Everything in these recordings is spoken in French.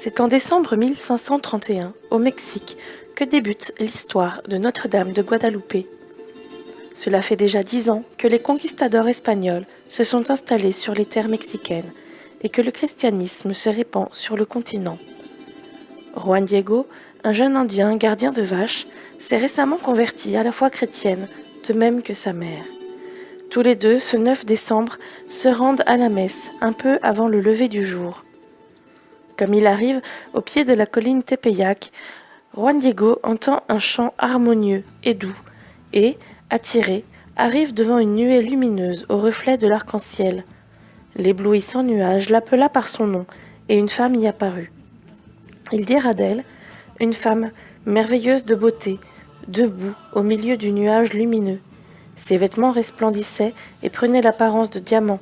C'est en décembre 1531, au Mexique, que débute l'histoire de Notre-Dame de Guadalupe. Cela fait déjà 10 ans que les conquistadors espagnols se sont installés sur les terres mexicaines et que le christianisme se répand sur le continent. Juan Diego, un jeune Indien gardien de vaches, s'est récemment converti à la foi chrétienne, de même que sa mère. Tous les deux, ce 9 décembre, se rendent à la messe un peu avant le lever du jour. Comme il arrive au pied de la colline Tepeyac, Juan Diego entend un chant harmonieux et doux et, attiré, arrive devant une nuée lumineuse au reflet de l'arc-en-ciel. L'éblouissant nuage l'appela par son nom et une femme y apparut. Il dira d'elle, une femme merveilleuse de beauté, debout au milieu du nuage lumineux. Ses vêtements resplendissaient et prenaient l'apparence de diamants.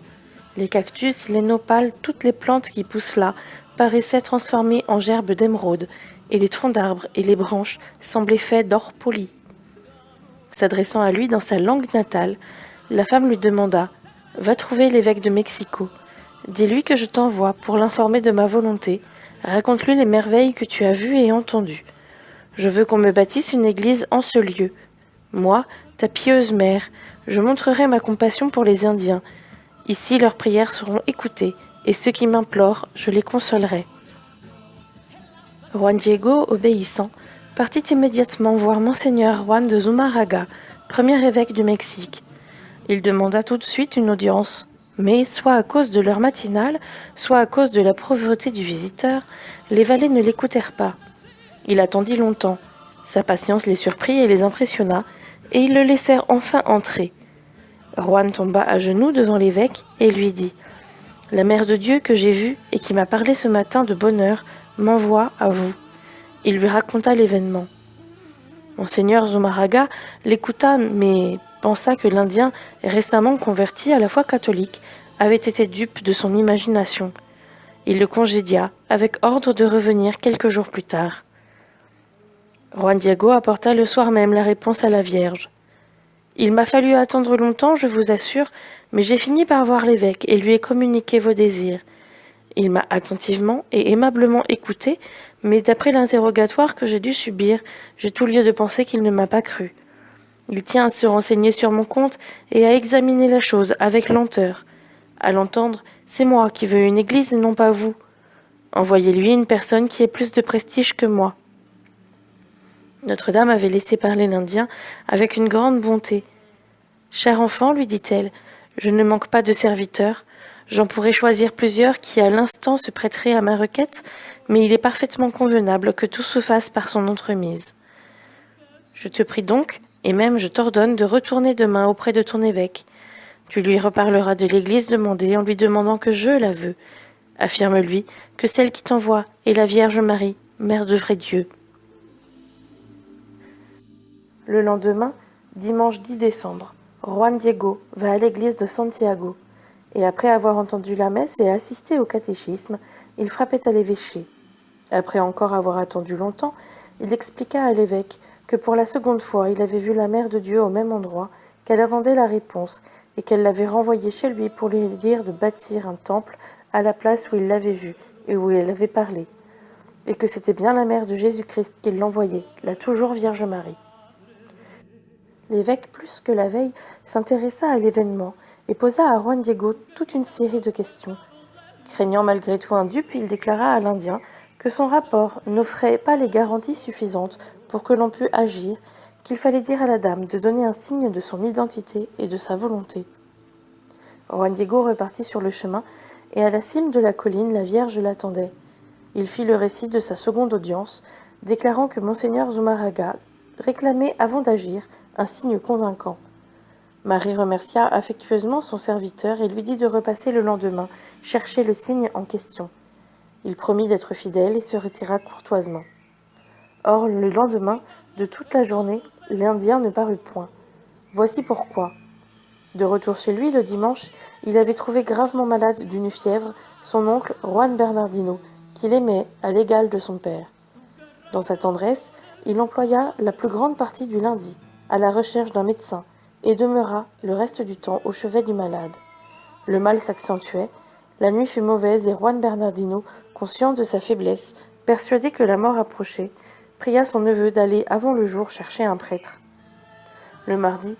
Les cactus, les nopals, toutes les plantes qui poussent là paraissaient transformées en gerbes d'émeraude, et les troncs d'arbres et les branches semblaient faits d'or poli. S'adressant à lui dans sa langue natale, la femme lui demanda « Va trouver l'évêque de Mexico. Dis-lui que je t'envoie pour l'informer de ma volonté. Raconte-lui les merveilles que tu as vues et entendues. Je veux qu'on me bâtisse une église en ce lieu. Moi, ta pieuse mère, je montrerai ma compassion pour les Indiens. Ici, leurs prières seront écoutées, et ceux qui m'implorent, je les consolerai. » Juan Diego, obéissant, partit immédiatement voir Monseigneur Juan de Zumarraga, premier évêque du Mexique. Il demanda tout de suite une audience, mais soit à cause de l'heure matinale, soit à cause de la pauvreté du visiteur, les valets ne l'écoutèrent pas. Il attendit longtemps. Sa patience les surprit et les impressionna, et ils le laissèrent enfin entrer. Juan tomba à genoux devant l'évêque et lui dit « La mère de Dieu que j'ai vue et qui m'a parlé ce matin de bonheur m'envoie à vous. » Il lui raconta l'événement. Monseigneur Zumarraga l'écouta, mais pensa que l'Indien, récemment converti à la foi catholique, avait été dupe de son imagination. Il le congédia, avec ordre de revenir quelques jours plus tard. Juan Diego apporta le soir même la réponse à la Vierge. « Il m'a fallu attendre longtemps, je vous assure, mais j'ai fini par voir l'évêque et lui ai communiqué vos désirs. Il m'a attentivement et aimablement écouté, mais d'après l'interrogatoire que j'ai dû subir, j'ai tout lieu de penser qu'il ne m'a pas cru. Il tient à se renseigner sur mon compte et à examiner la chose avec lenteur. À l'entendre, c'est moi qui veux une église et non pas vous. Envoyez-lui une personne qui ait plus de prestige que moi. » Notre-Dame avait laissé parler l'Indien avec une grande bonté. « Cher enfant, lui dit-elle, je ne manque pas de serviteurs. J'en pourrais choisir plusieurs qui à l'instant se prêteraient à ma requête, mais il est parfaitement convenable que tout se fasse par son entremise. Je te prie donc, et même je t'ordonne de retourner demain auprès de ton évêque. Tu lui reparleras de l'église demandée en lui demandant que je la veux. Affirme-lui que celle qui t'envoie est la Vierge Marie, mère de vrai Dieu. » Le lendemain, dimanche 10 décembre, Juan Diego va à l'église de Santiago, et après avoir entendu la messe et assisté au catéchisme, il frappait à l'évêché. Après encore avoir attendu longtemps, il expliqua à l'évêque que pour la seconde fois il avait vu la Mère de Dieu au même endroit, qu'elle attendait la réponse, et qu'elle l'avait renvoyé chez lui pour lui dire de bâtir un temple à la place où il l'avait vue et où il avait parlé, et que c'était bien la Mère de Jésus-Christ qui l'envoyait, la toujours Vierge Marie. L'évêque, plus que la veille, s'intéressa à l'événement et posa à Juan Diego toute une série de questions. Craignant malgré tout un dupe, il déclara à l'Indien que son rapport n'offrait pas les garanties suffisantes pour que l'on pût agir, qu'il fallait dire à la dame de donner un signe de son identité et de sa volonté. Juan Diego repartit sur le chemin, et à la cime de la colline, la Vierge l'attendait. Il fit le récit de sa seconde audience, déclarant que Monseigneur Zumarraga réclamait avant d'agir un signe convaincant. Marie remercia affectueusement son serviteur et lui dit de repasser le lendemain chercher le signe en question. Il promit d'être fidèle et se retira courtoisement. Or, le lendemain, de toute la journée, l'Indien ne parut point. Voici pourquoi. De retour chez lui le dimanche, il avait trouvé gravement malade d'une fièvre son oncle Juan Bernardino, qu'il aimait à l'égal de son père. Dans sa tendresse, il employa la plus grande partie du lundi à la recherche d'un médecin et demeura le reste du temps au chevet du malade. Le mal s'accentuait, La nuit fut mauvaise et Juan Bernardino, conscient de sa faiblesse, persuadé que la mort approchait, pria son neveu d'aller avant le jour chercher un prêtre. Le mardi,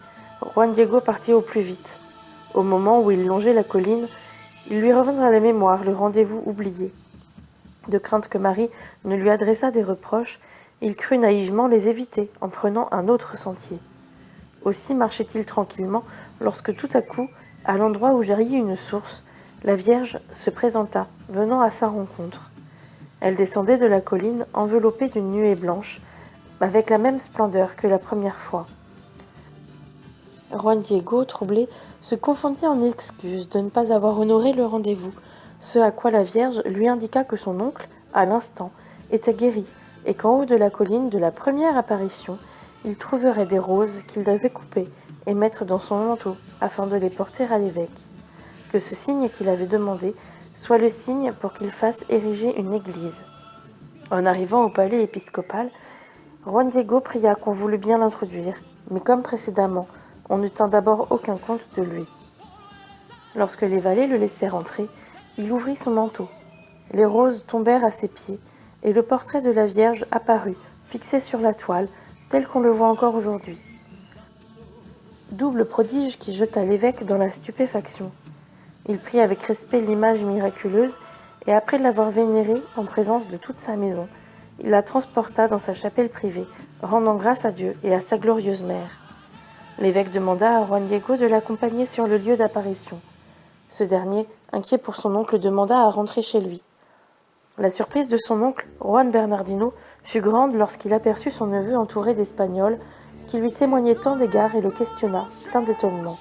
Juan Diego partit au plus vite. Au moment où il longeait la colline, il lui revint à la mémoire le rendez-vous oublié. De crainte que Marie ne lui adressât des reproches, il crut naïvement les éviter en prenant un autre sentier. Aussi marchait-il tranquillement lorsque tout à coup, à l'endroit où jaillit une source, la Vierge se présenta, venant à sa rencontre. Elle descendait de la colline enveloppée d'une nuée blanche, avec la même splendeur que la première fois. Juan Diego, troublé, se confondit en excuses de ne pas avoir honoré le rendez-vous, ce à quoi la Vierge lui indiqua que son oncle, à l'instant, était guéri, et qu'en haut de la colline de la première apparition, il trouverait des roses qu'il devait couper et mettre dans son manteau, afin de les porter à l'évêque. Que ce signe qu'il avait demandé soit le signe pour qu'il fasse ériger une église. En arrivant au palais épiscopal, Juan Diego pria qu'on voulût bien l'introduire, mais comme précédemment, on ne tint d'abord aucun compte de lui. Lorsque les valets le laissèrent entrer, il ouvrit son manteau. Les roses tombèrent à ses pieds, et le portrait de la Vierge apparut, fixé sur la toile, tel qu'on le voit encore aujourd'hui. Double prodige qui jeta l'évêque dans la stupéfaction. Il prit avec respect l'image miraculeuse, et après l'avoir vénérée en présence de toute sa maison, il la transporta dans sa chapelle privée, rendant grâce à Dieu et à sa glorieuse mère. L'évêque demanda à Juan Diego de l'accompagner sur le lieu d'apparition. Ce dernier, inquiet pour son oncle, demanda à rentrer chez lui. La surprise de son oncle, Juan Bernardino, fut grande lorsqu'il aperçut son neveu entouré d'Espagnols, qui lui témoignaient tant d'égards et le questionna, plein d'étonnement.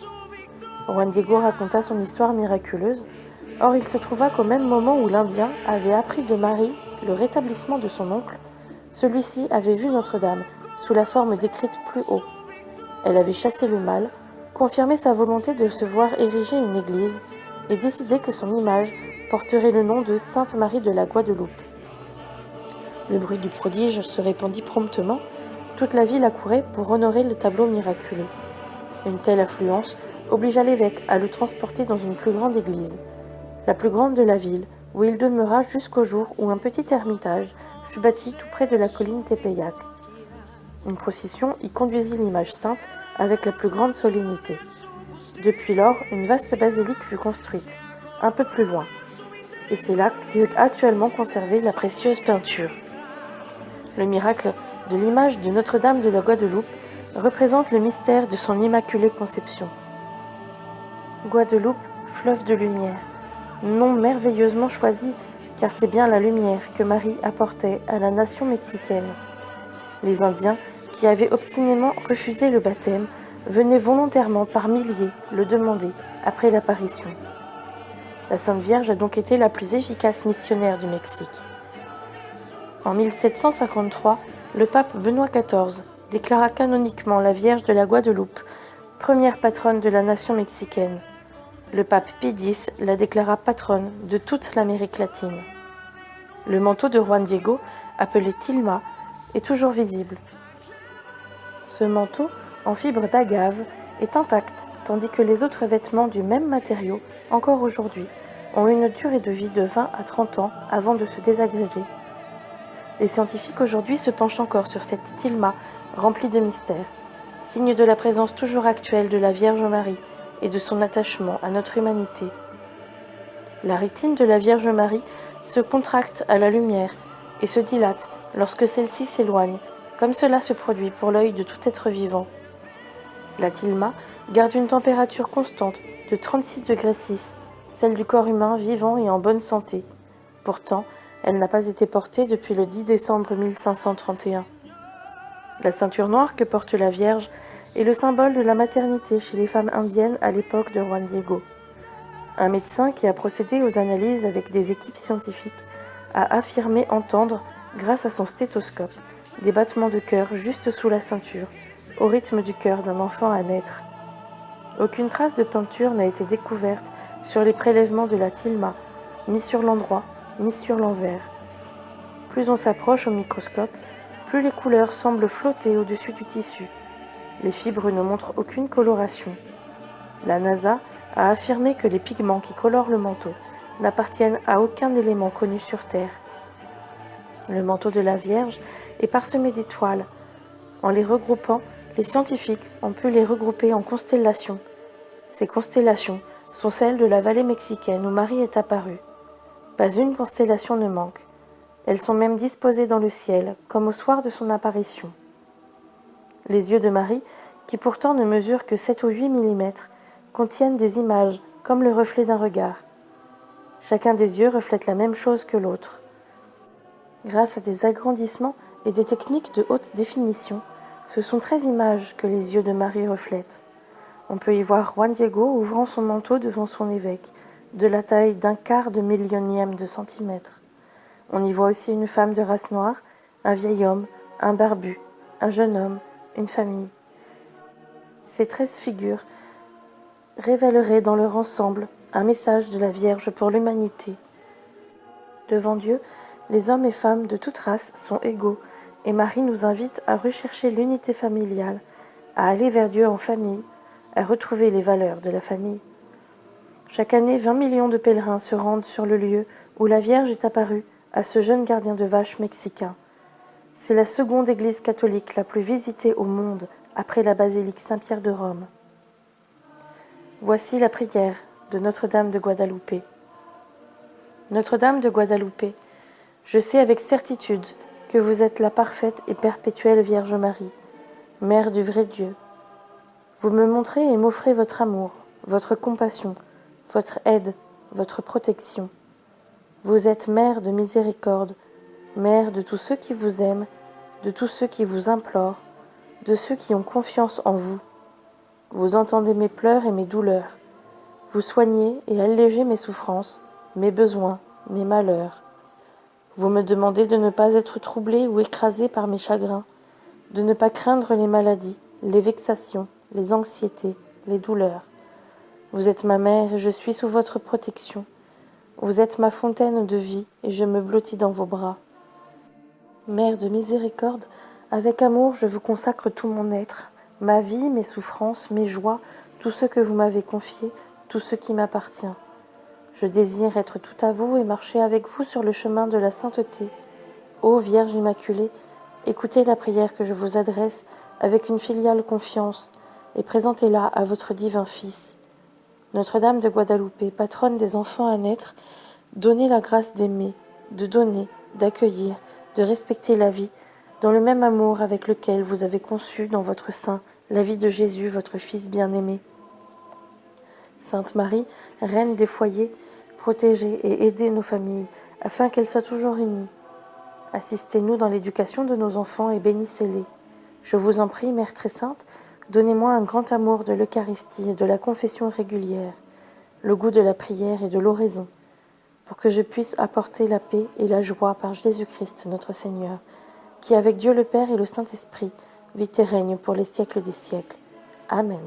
Juan Diego raconta son histoire miraculeuse. Or, il se trouva qu'au même moment où l'Indien avait appris de Marie le rétablissement de son oncle, celui-ci avait vu Notre-Dame, sous la forme décrite plus haut. Elle avait chassé le mal, confirmé sa volonté de se voir ériger une église et décidé que son image porterait le nom de Sainte Marie de la Guadeloupe. Le bruit du prodige se répandit promptement, toute la ville accourait pour honorer le tableau miraculeux. Une telle affluence obligea l'évêque à le transporter dans une plus grande église, la plus grande de la ville, où il demeura jusqu'au jour où un petit ermitage fut bâti tout près de la colline Tepeyac. Une procession y conduisit l'image sainte avec la plus grande solennité. Depuis lors, une vaste basilique fut construite, un peu plus loin, et c'est là qu'est actuellement conservée la précieuse peinture. Le miracle de l'image de Notre-Dame de la Guadeloupe représente le mystère de son immaculée conception. Guadeloupe, fleuve de lumière, nom merveilleusement choisi, car c'est bien la lumière que Marie apportait à la nation mexicaine. Les Indiens, qui avaient obstinément refusé le baptême, venaient volontairement par milliers le demander après l'apparition. La Sainte Vierge a donc été la plus efficace missionnaire du Mexique. En 1753, le pape Benoît XIV déclara canoniquement la Vierge de la Guadeloupe, première patronne de la nation mexicaine. Le pape Pie X la déclara patronne de toute l'Amérique latine. Le manteau de Juan Diego, appelé tilma, est toujours visible. Ce manteau, en fibre d'agave, est intact, tandis que les autres vêtements du même matériau, encore aujourd'hui, ont une durée de vie de 20 à 30 ans avant de se désagréger. Les scientifiques aujourd'hui se penchent encore sur cette tilma remplie de mystères, signe de la présence toujours actuelle de la Vierge Marie et de son attachement à notre humanité. La rétine de la Vierge Marie se contracte à la lumière et se dilate lorsque celle-ci s'éloigne, comme cela se produit pour l'œil de tout être vivant. La tilma garde une température constante de 36,6 degrés, celle du corps humain vivant et en bonne santé. Pourtant, elle n'a pas été portée depuis le 10 décembre 1531. La ceinture noire que porte la Vierge est le symbole de la maternité chez les femmes indiennes à l'époque de Juan Diego. Un médecin qui a procédé aux analyses avec des équipes scientifiques a affirmé entendre, grâce à son stéthoscope, des battements de cœur juste sous la ceinture, au rythme du cœur d'un enfant à naître. Aucune trace de peinture n'a été découverte sur les prélèvements de la tilma, ni sur l'endroit, ni sur l'envers. Plus on s'approche au microscope, plus les couleurs semblent flotter au-dessus du tissu. Les fibres ne montrent aucune coloration. La NASA a affirmé que les pigments qui colorent le manteau n'appartiennent à aucun élément connu sur Terre. Le manteau de la Vierge est parsemé d'étoiles. En les regroupant, les scientifiques ont pu les regrouper en constellations. Ces constellations sont celles de la vallée mexicaine où Marie est apparue. Pas une constellation ne manque. Elles sont même disposées dans le ciel, comme au soir de son apparition. Les yeux de Marie, qui pourtant ne mesurent que 7 ou 8 mm, contiennent des images comme le reflet d'un regard. Chacun des yeux reflète la même chose que l'autre. Grâce à des agrandissements et des techniques de haute définition, ce sont 13 images que les yeux de Marie reflètent. On peut y voir Juan Diego ouvrant son manteau devant son évêque, de la taille d'un quart de millionième de centimètre. On y voit aussi une femme de race noire, un vieil homme, un barbu, un jeune homme, une famille. Ces 13 figures révéleraient dans leur ensemble un message de la Vierge pour l'humanité. Devant Dieu, les hommes et femmes de toute race sont égaux, et Marie nous invite à rechercher l'unité familiale, à aller vers Dieu en famille, à retrouver les valeurs de la famille. Chaque année, 20 millions de pèlerins se rendent sur le lieu où la Vierge est apparue à ce jeune gardien de vaches mexicain. C'est la seconde église catholique la plus visitée au monde après la basilique Saint-Pierre de Rome. Voici la prière de Notre-Dame de Guadalupe. Notre-Dame de Guadalupe, je sais avec certitude que vous êtes la parfaite et perpétuelle Vierge Marie, Mère du vrai Dieu. Vous me montrez et m'offrez votre amour, votre compassion, votre aide, votre protection. Vous êtes Mère de miséricorde, Mère de tous ceux qui vous aiment, de tous ceux qui vous implorent, de ceux qui ont confiance en vous. Vous entendez mes pleurs et mes douleurs. Vous soignez et allégez mes souffrances, mes besoins, mes malheurs. Vous me demandez de ne pas être troublé ou écrasé par mes chagrins, de ne pas craindre les maladies, les vexations, les anxiétés, les douleurs. Vous êtes ma mère et je suis sous votre protection. Vous êtes ma fontaine de vie et je me blottis dans vos bras. Mère de miséricorde, avec amour je vous consacre tout mon être, ma vie, mes souffrances, mes joies, tout ce que vous m'avez confié, tout ce qui m'appartient. Je désire être tout à vous et marcher avec vous sur le chemin de la sainteté. Ô Vierge Immaculée, écoutez la prière que je vous adresse avec une filiale confiance et présentez-la à votre divin Fils. Notre-Dame de Guadalupe, patronne des enfants à naître, donnez la grâce d'aimer, de donner, d'accueillir, de respecter la vie, dans le même amour avec lequel vous avez conçu dans votre sein la vie de Jésus, votre Fils bien-aimé. Sainte Marie, Reine des foyers, protégez et aidez nos familles, afin qu'elles soient toujours unies. Assistez-nous dans l'éducation de nos enfants et bénissez-les. Je vous en prie, Mère très sainte, donnez-moi un grand amour de l'Eucharistie et de la confession régulière, le goût de la prière et de l'oraison, pour que je puisse apporter la paix et la joie par Jésus-Christ notre Seigneur, qui avec Dieu le Père et le Saint-Esprit vit et règne pour les siècles des siècles. Amen.